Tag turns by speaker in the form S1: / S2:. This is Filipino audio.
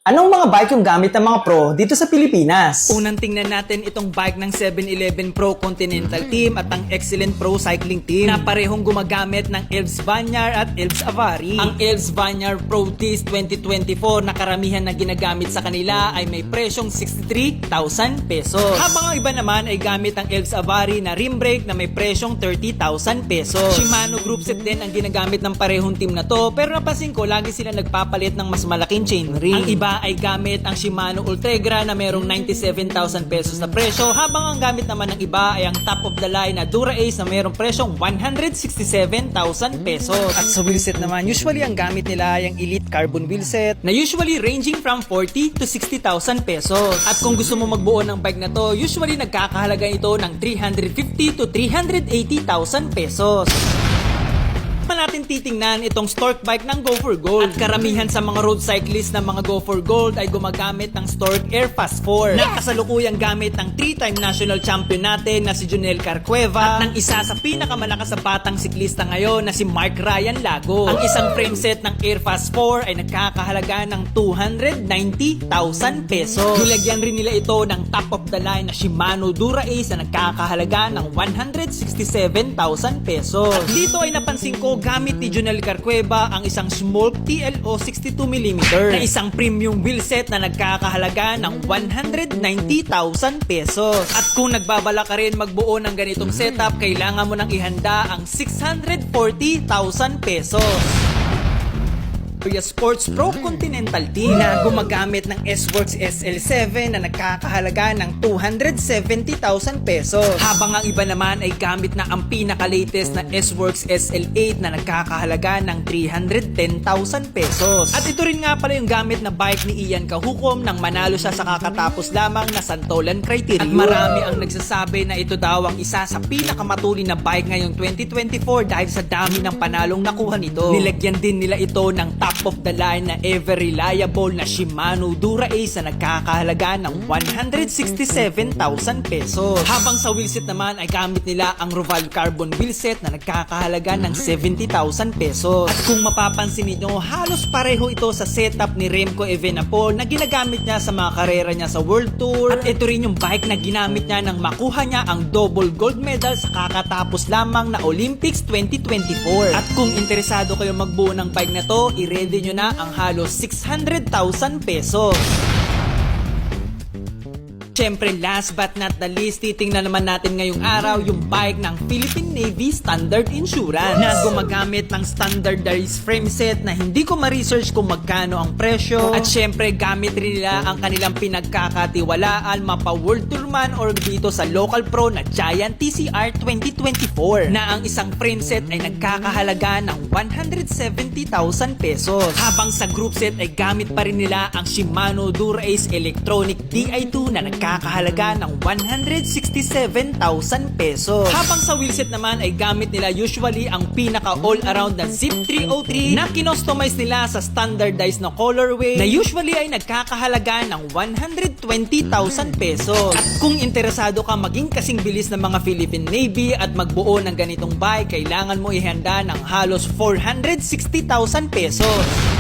S1: Anong mga bike yung gamit ng mga pro dito sa Pilipinas?
S2: Unang tingnan natin itong bike ng 711 Pro Continental Team at ang Excellent Pro Cycling Team na parehong gumagamit ng Elves Vanyar at Elves Avari. Ang Elves Vanyar Pro Tees 2024 na karamihan na ginagamit sa kanila ay may presyong 63,000 pesos. Habang ang iba naman ay gamit ang Elves Avari na rim brake na may presyong 30,000 pesos. Shimano Group Set din ang ginagamit ng parehong team na to, pero napansin ko lagi sila nagpapalit ng mas malaking chainring. Ang iba ay gamit ang Shimano Ultegra na merong 97,000 pesos na presyo, habang ang gamit naman ng iba ay ang top of the line na Dura Ace na merong presyong 167,000 pesos. At sa wheelset naman, usually ang gamit nila ay ang Elite Carbon wheelset na usually ranging from 40 to 60,000 pesos. At kung gusto mo magbuo ng bike na to, usually nagkakahalaga ito ng 350 to 380,000 pesos. Natin titingnan itong Stork bike ng Go for Gold. At karamihan sa mga road cyclist ng mga Go for Gold ay gumagamit ng Stork Airfast 4 na kasalukuyang gamit ng 3-time national champion natin na si Jonel Carcueva at ng isa sa pinakamalakas sa batang siklista ngayon na si Mark Ryan Lago. Ang isang frame set ng Airfast 4 ay nagkakahalaga ng 290,000 pesos. Nilagyan rin nila ito ng top of the line na Shimano Dura Ace na nagkakahalaga ng 167,000 pesos. At dito ay napansin ko gamit ni Jonel Carcueva ang isang Smolk TLO 62mm na isang premium wheelset na nagkakahalaga ng 190,000 pesos. At kung nagbabala ka rin magbuo ng ganitong setup, kailangan mo nang ihanda ang 640,000 pesos. Sports Pro Continental Team na gumagamit ng S-Works SL7 na nagkakahalaga ng 270,000 pesos. Habang ang iba naman ay gamit na ang pinaka-latest na S-Works SL8 na nagkakahalaga ng 310,000 pesos. At ito rin nga pala yung gamit na bike ni Ian Cajucom nang manalo siya sa kakatapos lamang na Santolan Criterium. At marami ang nagsasabi na ito daw ang isa sa pinakamatuli na bike ngayong 2024 dahil sa dami ng panalong nakuha nito. Nilagyan din nila ito ng top of the line na ever reliable na Shimano Dura Ace na nagkakahalaga ng 167,000 pesos. Habang sa wheelset naman ay gamit nila ang Roval Carbon wheelset na nagkakahalaga ng 70,000 pesos. At kung mapapansin niyo, halos pareho ito sa setup ni Remco Evenepoel na ginagamit niya sa mga karera niya sa World Tour. At ito rin yung bike na ginamit niya nang makuha niya ang double gold medal sa kakatapos lamang na Olympics 2024. At kung interesado kayo magbuo ng bike na to, ready nyo na ang halos 600,000 pesos. Siyempre, last but not the least, titingnan naman natin ngayong araw yung bike ng Philippine Navy Standard Insurance na gumagamit ng standardized frame set na hindi ko ma-research kung magkano ang presyo. At siyempre, gamit rin nila ang kanilang pinagkakatiwalaan mapa World Tour man or dito sa local pro na Giant TCR 2024 na ang isang frame set ay nagkakahalaga ng 170,000 pesos. Habang sa group set ay gamit pa rin nila ang Shimano Dura Ace Electronic Di2 na nagkakahalaga ng 167,000 pesos. Habang sa wheelset naman ay gamit nila usually ang pinaka all-around na Zip 303 na kinostomize nila sa standardized na colorway na usually ay nagkakahalaga ng 120,000 pesos. At kung interesado ka maging kasing bilis ng mga Philippine Navy at magbuo ng ganitong bike, kailangan mo ihanda ng halos 460,000 pesos.